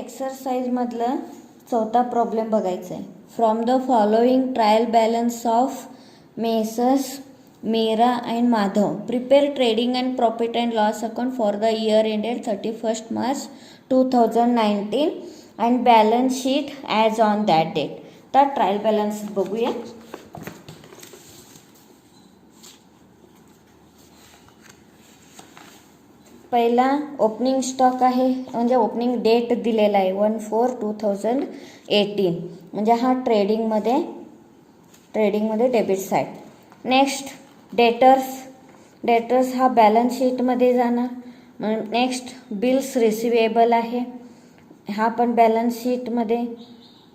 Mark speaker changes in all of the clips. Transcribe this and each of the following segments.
Speaker 1: एक्सरसाइजमधलं चौथा प्रॉब्लेम बघायचा आहे. From the following trial balance of Messrs Meera and Madhav prepare trading and profit and loss account for the year ended 31 March 2019 and balance sheet as on that date. तर trial balance बघूया. पहिला opening stock आहे, म्हणजे opening date दिलेला आहे 1/4/2018, म्हणजे हा ट्रेडिंगमध्ये डेबिट साईड. नेक्स्ट डेटर्स हा बॅलन्स शीटमध्ये जाणार. नेक्स्ट बिल्स रिसिवेबल आहे, हा पण बॅलन्स शीटमध्ये.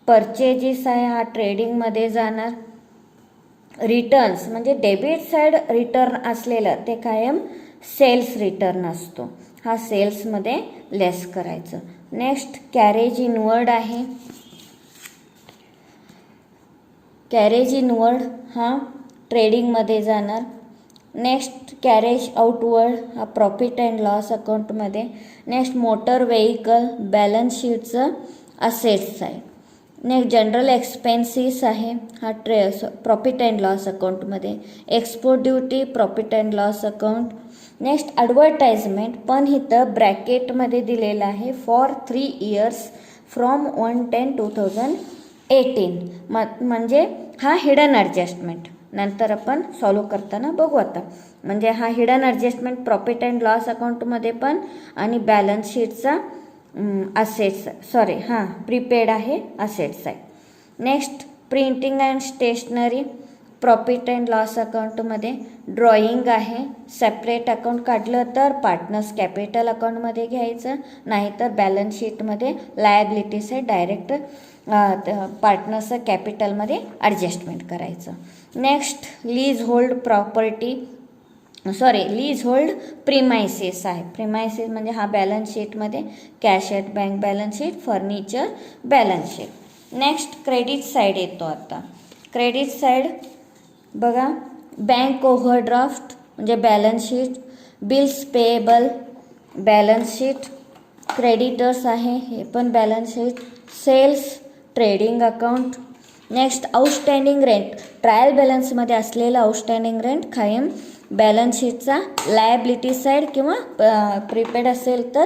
Speaker 1: परचेजेस आहे, हा ट्रेडिंगमध्ये जाणार. रिटर्न्स म्हणजे डेबिट साईड रिटर्न असलेलं ते कायम सेल्स रिटर्न असतो, हा सेल्समध्ये लेस करायचं. नेक्स्ट कॅरेज इनवर्ड आहे, कॅरेज इनवर्ड हा ट्रेडिंगमध्ये जाणार. नेक्स्ट कॅरेज आउटवर्ड हा प्रॉफिट अँड लॉस अकाउंटमध्ये. नेक्स्ट मोटर व्हेकल बॅलन्स शीटचं असेट्स आहे. नेक्स्ट जनरल एक्सपेन्सेस आहे, हा प्रॉफिट अँड लॉस अकाउंटमध्ये. Export duty profit and loss account. Next advertisement पण इथं ब्रॅकेटमध्ये दिलेलं आहे फॉर 3 इयर्स फ्रॉम 1/10/2018, म्हणजे हा हिडन ॲडजस्टमेंट नंतर आपण सॉल्व करताना बघू आता. म्हणजे हा hidden adjustment profit and loss अकाउंटमध्ये पण आणि बॅलन्स शीटचा प्रीपेड आहे, असेट्स आहे. Next printing and stationery profit and loss अकाउंटमध्ये. ड्रॉइंग आहे, सेपरेट अकाउंट काढलं तर पार्टनर्स कॅपिटल अकाउंटमध्ये घ्यायचं, नाहीतर बॅलन्स शीटमध्ये लायबिलिटीज आहे, डायरेक्ट पार्टनर्स कॅपिटलमध्ये ॲडजस्टमेंट करायचं. नेक्स्ट लीज होल्ड प्रिमायसेस आहे. प्रिमायसेस म्हणजे हा बॅलन्स शीटमध्ये. Cash at bank balance sheet, furniture balance sheet. Next credit side येतो आता. क्रेडिट साईड बघा, बँक ओव्हरड्राफ्ट म्हणजे balance sheet. Bills payable balance sheet. Creditors आहे, हे पण balance sheet. Sales trading account. Next outstanding rent, trial बॅलन्समध्ये असलेलं outstanding rent कायम बॅलन्स शीटचा लायबिलिटी साईड किंवा प्रीपेड असेल तर,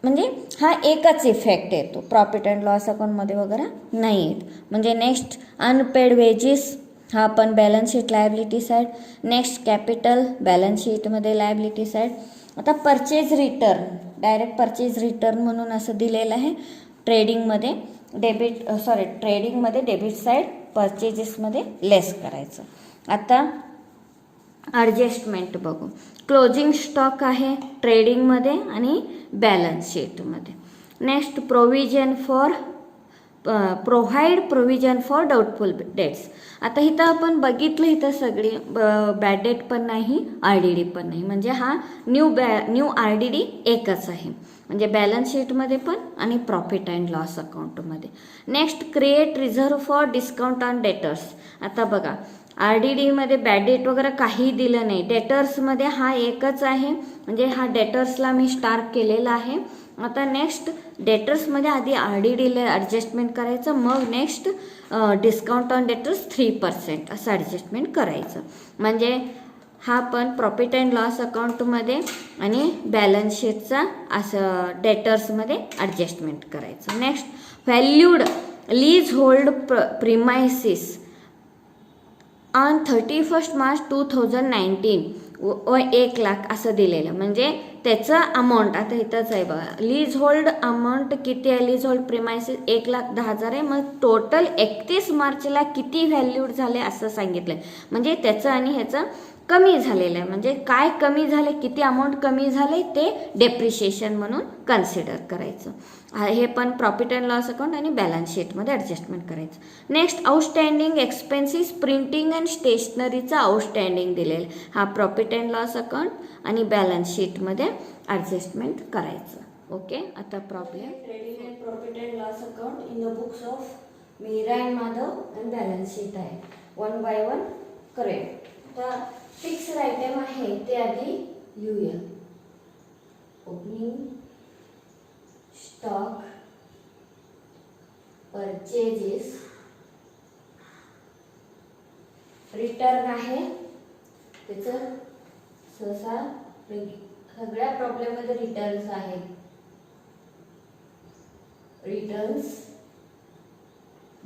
Speaker 1: म्हणजे हा एकच इफेक्ट येतो, प्रॉफिट अँड लॉस अकाउंटमध्ये वगैरे नाही येत. म्हणजे नेक्स्ट अनपेड वेजेस हा पण balance sheet liability side. Next capital balance शीटमध्ये लायबिलिटी साईड. आता purchase return, direct purchase return म्हणून असं दिलेलं आहे. ट्रेडिंगमध्ये डेबिट साईड, परचेजेसमध्ये लेस करायचं. आता ॲडजस्टमेंट बघू. क्लोजिंग स्टॉक आहे ट्रेडिंगमध्ये आणि बॅलन्स शीटमध्ये. Next provide for doubtful debts. आता इथं आपण बघितलं, इथं सगळी बॅड डेट पण नाही, RDD पण नाही, म्हणजे हा न्यू RDD एकच आहे, म्हणजे बॅलन्स शीटमध्ये पण आणि प्रॉफिट अँड लॉस अकाउंटमध्ये. Next create reserve for discount on debtors. आता बघा RDDमध्ये बॅड डेट वगैरे काही दिलं नाही, डेटर्समध्ये हा एकच आहे, म्हणजे हा डेटर्सला मी स्टार केलेला आहे. आता नेक्स्ट डेटर्समध्ये आधी RDDला ॲडजस्टमेंट करायचं, मग नेक्स्ट डिस्काउंट ऑन डेटर्स 3% असं ॲडजस्टमेंट करायचं. म्हणजे हा पण प्रॉफिट अँड लॉस अकाउंटमध्ये आणि बॅलन्स शीटचा असं डेटर्समध्ये ॲडजस्टमेंट करायचं. Next valued lease hold premises on 31 March 2019 1 lakh असं दिलेलं, म्हणजे त्याचं अमाऊंट आता इथंच आहे बघा. लीज होल्ड अमाऊंट किती आहे, लीज होल्ड प्रिमायसिस 1,10,000 आहे. मग टोटल 31 मार्चला किती व्हॅल्यूड झाले असं सांगितलं, म्हणजे त्याचं आणि ह्याचं कमी झालेलं आहे. म्हणजे काय कमी झाले, किती अमाऊंट कमी झाले ते डेप्रिशिएशन म्हणून कन्सिडर करायचं. हे पण प्रॉफिट अँड लॉस अकाउंट आणि बॅलन्स शीटमध्ये ॲडजस्टमेंट करायचं. Next outstanding expenses printing and स्टेशनरीचा आउटस्टँडिंग दिलेलं, हा प्रॉफिट अँड लॉस अकाउंट आणि बॅलन्स शीटमध्ये ॲडजस्टमेंट करायचं. ओके, आता problem. Trading and profit and loss account in the books of Meera and Madhav and balance sheet आहे, 1 by 1 करूया. तर फिक्स्ड आयटम आहे ते आधी लिहूया. ओपनिंग स्टॉक परचेजेस, रिटर्न आहे त्याचं सहसा सगळ्या प्रॉब्लेम मध्ये रिटर्न्स आहेत. रिटर्न्स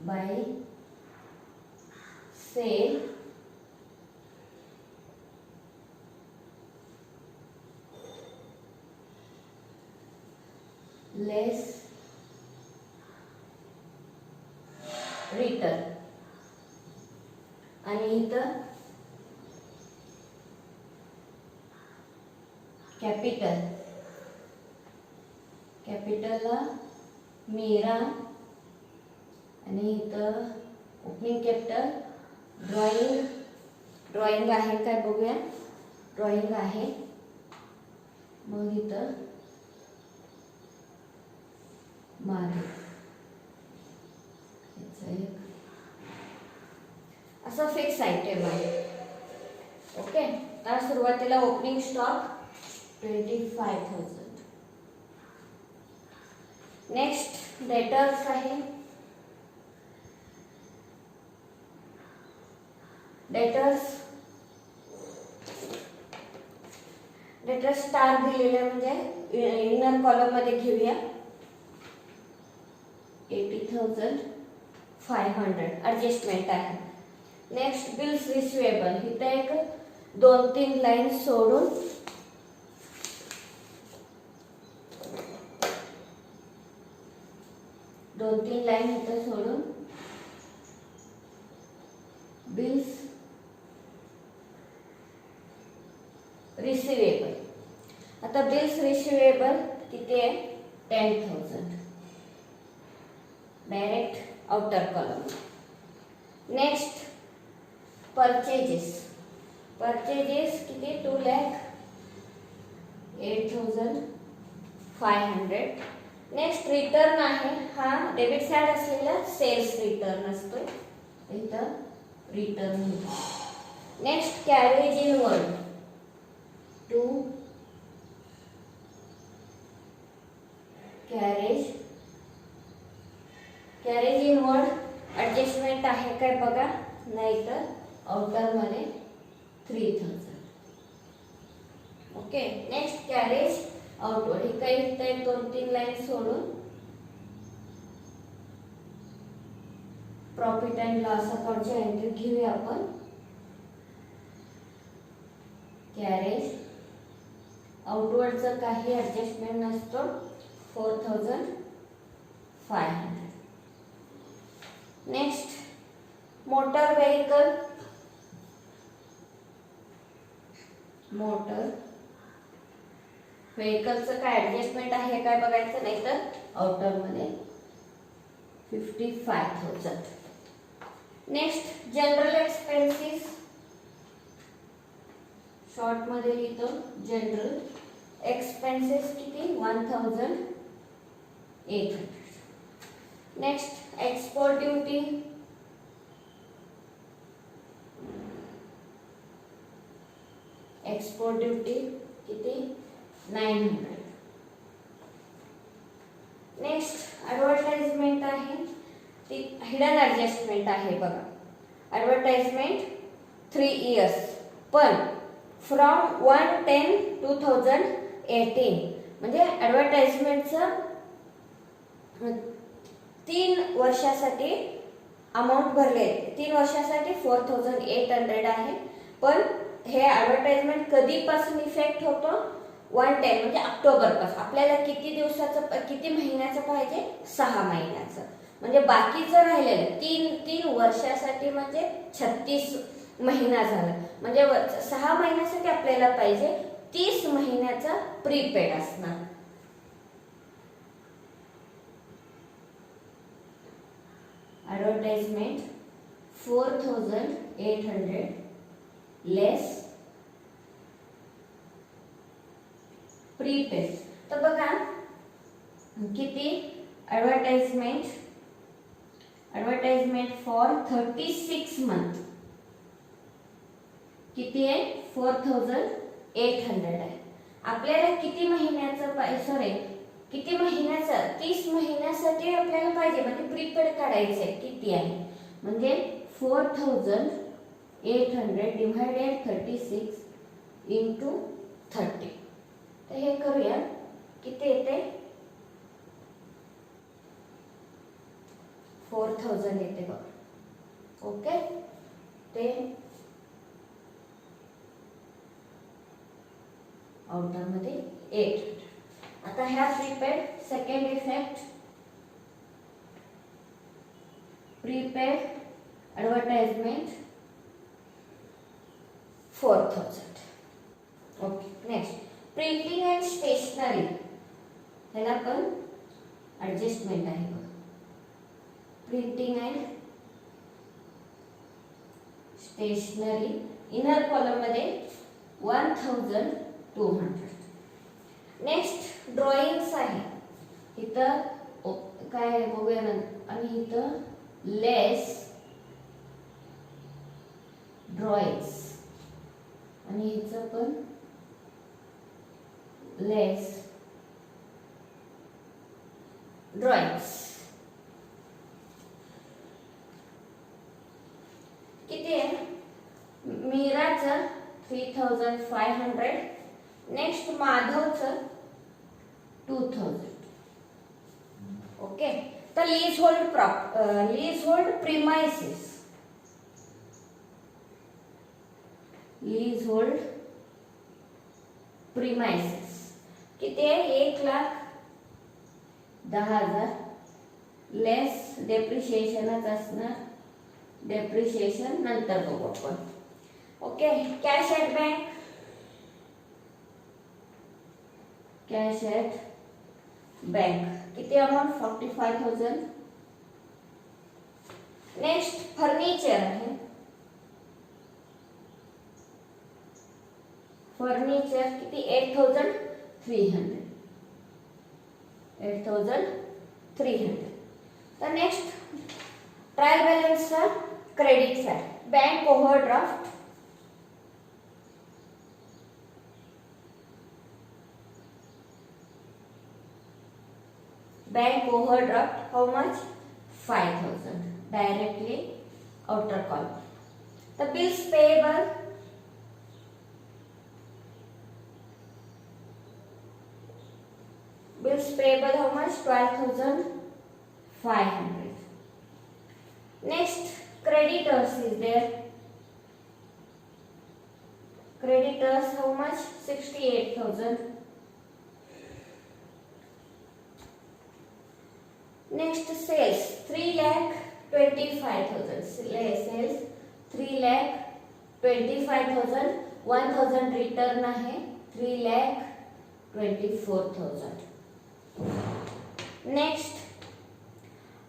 Speaker 1: बाय सेल लेस रिटर्न. आणि इथं कॅपिटल, कॅपिटलला मीरा आणि इथं ओपनिंग कॅपिटल ड्रॉइंग, ड्रॉइंग आहे काय बघूया. ड्रॉइंग आहे. मग इथं मागे असं फिक्स आयटम आहे. ओके. तर सुरुवातीला ओपनिंग स्टॉक 25,000. नेक्स्ट डेटर्स आहे. डेटर्स स्टार दिलेले म्हणजे इनर कॉलम मध्ये घेऊया. 80,500 ऍडजस्टमेंट आहे. नेक्स्ट बिल्स रिसिवेबल, इथे एक 2-3 लाईन सोडून इथं सोडून बिल्स रिसिवेबल. आता बिल्स रिसिवेबल किती आहे? 10,000 direct outer column. Next purchases किती? 2,08,500. नेक्स्ट रिटर्न आहे. हा डेबिट साइड असलेला सेल्स रिटर्न असतो. इथं return. Next carriage inward 2 carriage inward adjustment आहे काय बघा. नाही तर आउटर मध्ये 3,000. ओके. नेक्स्ट कॅरेज आउटवर्ड, ही काही इथे 2-3 लाईन सोडून प्रॉफिट अँड लॉस अकाउंटची एंट्री घेऊया आपण. कॅरेज आउटवर्डचं काही ऍडजस्टमेंट नसतो. 4,500. नेक्स्ट मोटर व्हेकल, व्हेकलचं काय ऍडजस्टमेंट आहे काय बघायचं. नाही तर आउटर मध्ये 55,000. नेक्स्ट जनरल एक्सपेन्सेस, शॉर्ट मध्ये लिहितो. जनरल एक्सपेन्सेस किती? 1,800. नेक्स्ट एक्सपोर्ट ड्यूटी, किती? 900. नेक्स्ट ऍडव्हर्टाइजमेंट आहे. ती हिडन ऍडजस्टमेंट आहे बघा. ऍडव्हर्टाइजमेंट 3 इयर्स, पण फ्रॉम 1/10/2018 म्हणजे ऍडव्हर्टाइजमेंटचं 3 वर्षासाठी अमाऊंट भरले. 3 वर्षासाठी 4,800 आहे. पण हे ऍडव्हर्टाइजमेंट कधीपासून इफेक्ट होतो? 1/10 म्हणजे ऑक्टोबर पासून. आपल्याला किती दिवसाचं, किती महिन्याचं पाहिजे? 6 महिन्याचं. म्हणजे बाकीचं राहिलेलं 3 वर्षासाठी म्हणजे 36 महिना झाला. म्हणजे 6 महिन्यासाठी आपल्याला पाहिजे 30 महिन्याचा प्रीपेड असणार. ऍडव्हर्टाइजमेंट 4,800 लेस प्रीपेड. तर बघा किती ऍडव्हर्टाइजमेंट फॉर 36 मंथ किती आहे? 4,800 आहे. आपल्याला किती महिन्याचं पाहिजे? सॉरी किती महिन्याचा? 30 महिन्यासाठी आपल्याला पाहिजे, म्हणजे प्रीपेड काढायचं आहे. किती आहे म्हणजे 4800 डिवायडेड 36 इंटू 30. तर हे करूया. किती येते? 4000 येते बघ. ओके, ते आउटर मध्ये 800. आता ह्या prepaid second effect, prepaid advertisement 4000. Okay, next printing and stationery. ह्याला पण ॲडजस्टमेंट आहे बघ. Printing and stationery inner column मध्ये 1200. नेक्स्ट ड्रॉइंग्स आहे. इथं काय बघूया ना, आणि इथं लेस ड्रॉइंग्स, आणि हिचं पण लेस ड्रॉइंग्स. किती आहे? मीराचं 3500. नेक्स्ट माधवचं 2000. ओके, तर lease hold premises. Lease hold premises किती आहे? 1,10,000 लेस डेप्रिशिएशनच असणार. डेप्रिशिएशन नंतर बघू आपण. Okay, cash at bank. Cash at bank किती अमाउंट? 45,000. नेक्स्ट फर्निचर आहे. फर्निचर किती? 8,300. 8,300. तर नेक्स्ट ट्रायल बॅलन्सचा credit side, bank overdraft. Bank overdraft, how much? 5,000. Directly outer column. The bills payable. Bills payable, how much? 12,500. Next, creditors is there. Creditors, how much? 68,000. Next sales 3,25,000. Sales 3,25,000. 1,000 return आहे. 3,24,000. Next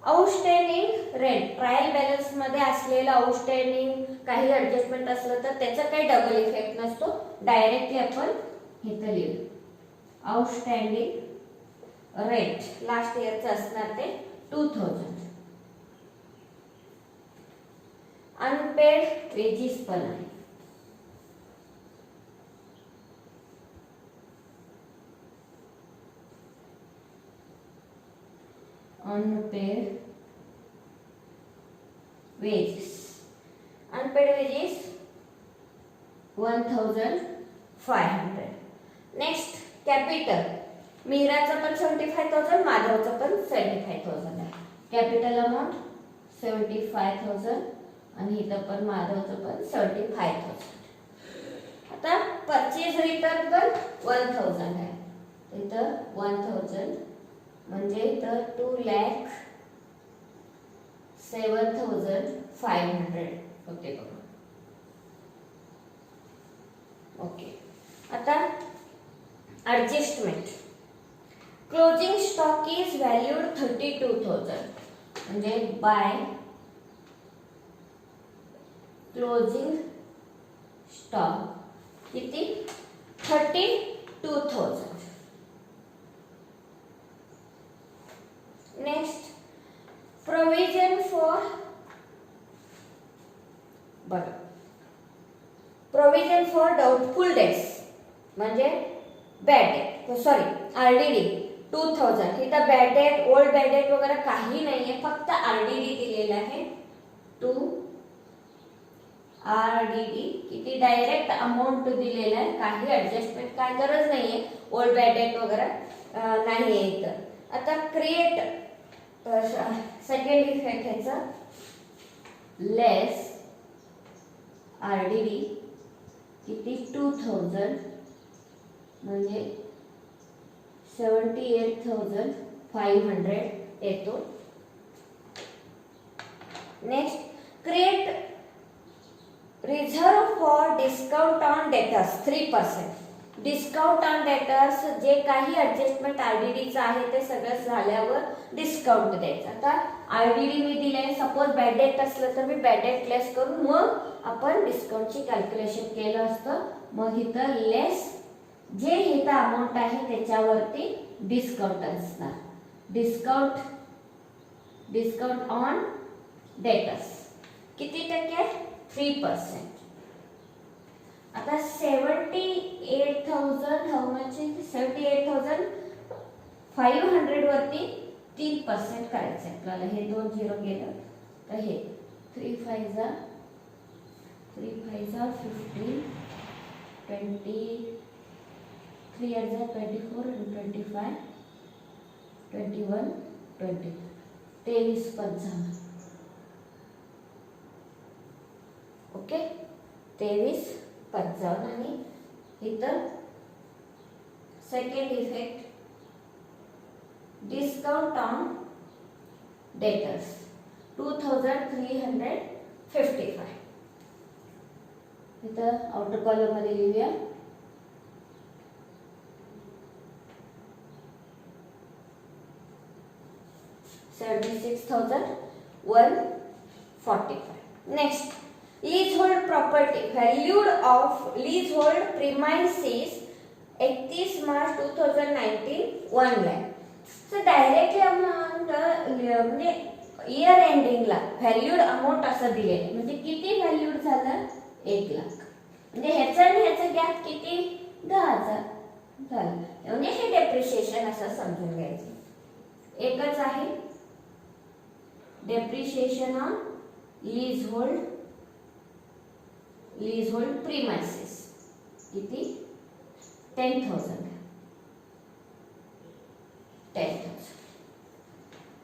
Speaker 1: outstanding rent. Trial balance मध्ये असलेलं outstanding काही adjustment असलं तर त्याचा काही double effect नसतो. Directly आपण इथे लिहू. आउटस्टँडिंग रेंट लास्ट इयरचं असणार ते 2,000. अनपेड वेजेस पण आहे. Unpaid wages. Unpaid wages 1,500. Next capital. मीराचं पण 75,000, माधवचं पण 75,000 आहे. कॅपिटल अमाऊंट 75,000 आणि इथं पण माधवचं पण 75,000. आता परचेज रिटर्न पण 1,000 आहे. इथं 1,000 म्हणजे इथं 2,07,500 होते बघा. ओके, आता adjustment. Closing stock is valued 32,000 म्हणजे बाय क्लोजिंग स्टॉक किती? 32,000. नेक्स्ट प्रोविजन फॉर बघा, प्रोविजन फॉर डाउटफुल डेट्स म्हणजे बॅड डेट, सॉरी आरडीडी 2000. इथं bad debt old bad debt वगैरे काही नाहीये, फक्त आरडीडी दिलेलं आहे. टू आरडीडी किती डायरेक्ट अमाऊंट दिलेला आहे, काही ऍडजस्टमेंट काय गरज नाहीये, ओल्ड बॅड डेट वगैरे नाहीये इथं. आता क्रिएट सेकंड इफेक्ट ह्याचा लेस आरडीडी किती 2000 म्हणजे 78,500 येतो. Next create reserve for discount on debtors 3%. Discount on debtors जे काही ऍडजस्टमेंट आरडीडीचं आहे ते सगळं झाल्यावर डिस्काउंट द्यायचं. आता आरडीडी मी दिले, सपोज बॅड डेट असलं तर मी बॅड डेट लेस करून मग आपण डिस्काउंटची कॅल्क्युलेशन केलं असतं. मग इथं लेस जे इथं अमाऊंट आहे त्याच्यावरती डिस्काउंट असणार. डिस्काउंट ऑन डेटर्स किती टक्के? 3%. आता 78,000 हाऊ मच? 78,500 वरती 3% करायचं आपल्याला. हे 2 0 गेलं तर हे 3 5 जा 15 20 3 8 जा 24 and 25 21 20 23 55. ओके 23 55. आणि इथं second effect discount on debtors 2355. इथं आउटर कॉलम मध्ये लिहूया. $76,145. Next, leasehold property valued of leasehold premises 31 March 2019 1 lakh. So directly amount म्हणजे इयर एंडिंगला व्हॅल्यूड अमाऊंट असं दिलेलं, म्हणजे किती व्हॅल्यूड झालं? 1 लाख. म्हणजे ह्याचं आणि ह्याचं गॅप किती? 10,000 झालं. म्हणजे हे डेप्रिशिएशन असं समजून घ्यायचं. एकच आहे डेप्रिशिएशन ऑन लीजहोल्ड प्रीमाइसेस किती? 10,000.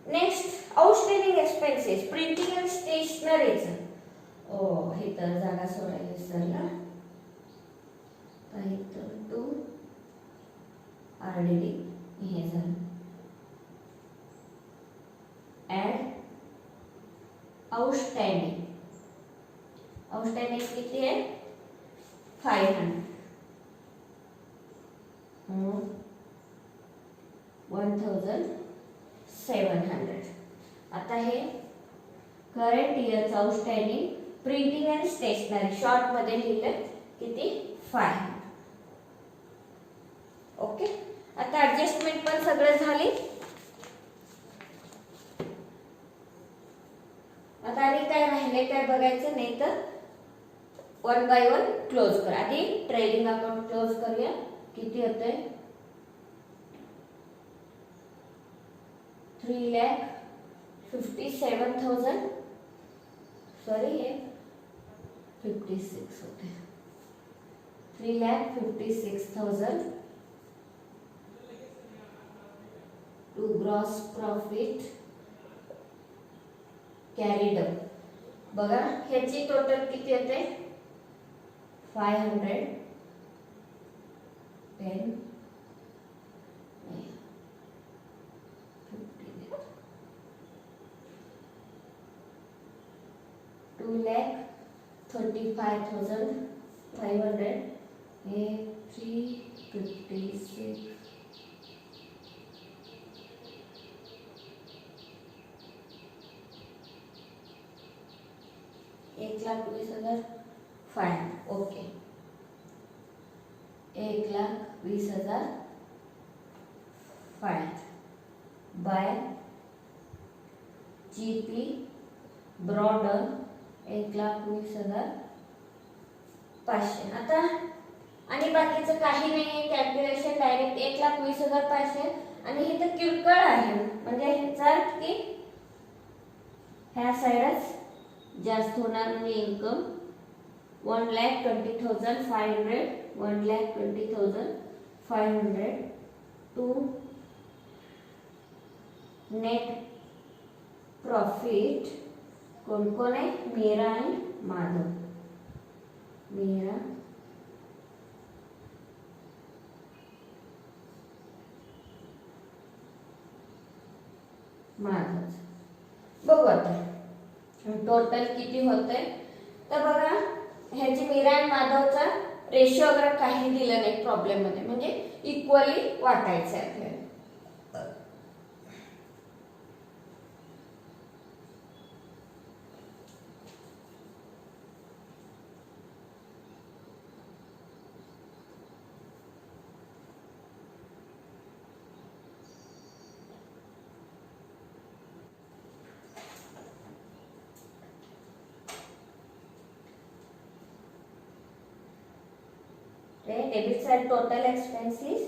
Speaker 1: Next outstanding expenses printing and स्टेशनरीचं. हे तर जागा सोडायला विसरला. तर 2 आरडीडी हे झालं. ऍड आउटस्टँडिंग किती आहे? 500. 1,700. आता हे करंट इयरचं outstanding printing and stationery short मध्ये लिहिलं किती? 500. ओके. आता ऍडजस्टमेंट पण सगळं झाली. आता आणि काय राहिले काय बघायचं, नाही तर 1 by 1 क्लोज कर. आधी ट्रेडिंग अकाउंट क्लोज करूया. किती होतंय? 3,57,000. सॉरी हे 56 होते. 3,56,000 to gross profit carried up. बघा ह्याची टोटल किती होते? 510 2,35,500 हे 356 1,20,500. Okay 1,20,500 bye GP broader 1,20,500. आता आणि बाकीचं काही नाही, कॅल्क्युलेशन डायरेक्ट 1,20,000 पाहिजे. आणि हे तर किरकोळ आहे, म्हणजे ह्याचा की ह्या साईडच जास्त होणार, म्हणजे इन्कम 1,20,500, 1,20,500 टू नेट प्रॉफिट. कोण कोण आहे? मीरा आणि माधव. मीरा, माधव. बघू आता टोटल किती होतंय. तर बघा, ह्याची मीरा आणि माधवचा रेशो वगैरे काही दिलं नाही प्रॉब्लेम मध्ये, म्हणजे इक्वली वाटायचं आहे आपल्याला. Debit side total expense is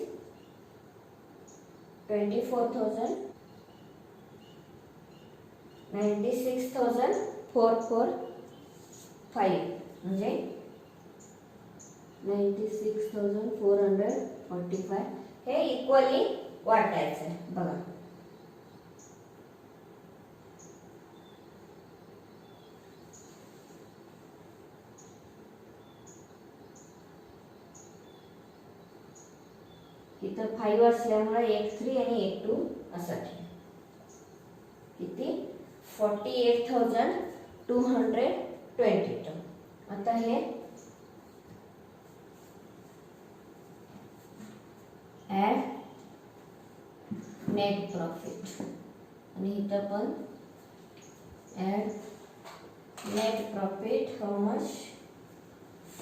Speaker 1: 24,000, 96,445, म्हणजे 96,445 हे इक्वली वाटायचं आहे. बघा इथं 5 असल्यामुळे 1,3 आणि 1,2 असा ठेवा. किती? 48,222. आता हे ऍड नेट प्रॉफिट, आणि इथं पण add net profit. How much?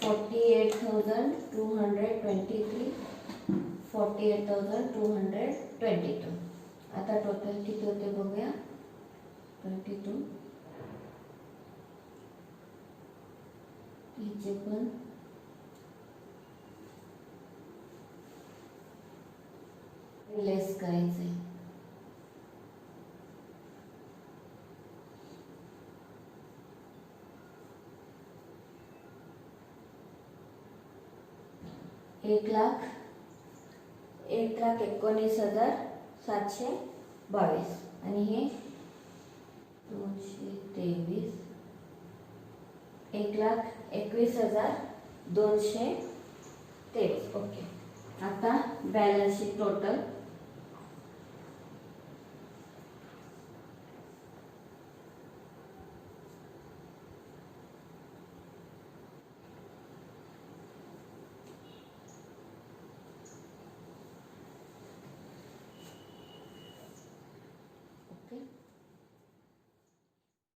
Speaker 1: 48,223, 48,222. आता टोटल किती होते बघूया. 22. हिचे पण लेस करायचे. एक लाख 1,19,722, आणि हे 223, 1,21,223. ओके. आता बॅलन्स शीट टोटल. Okay.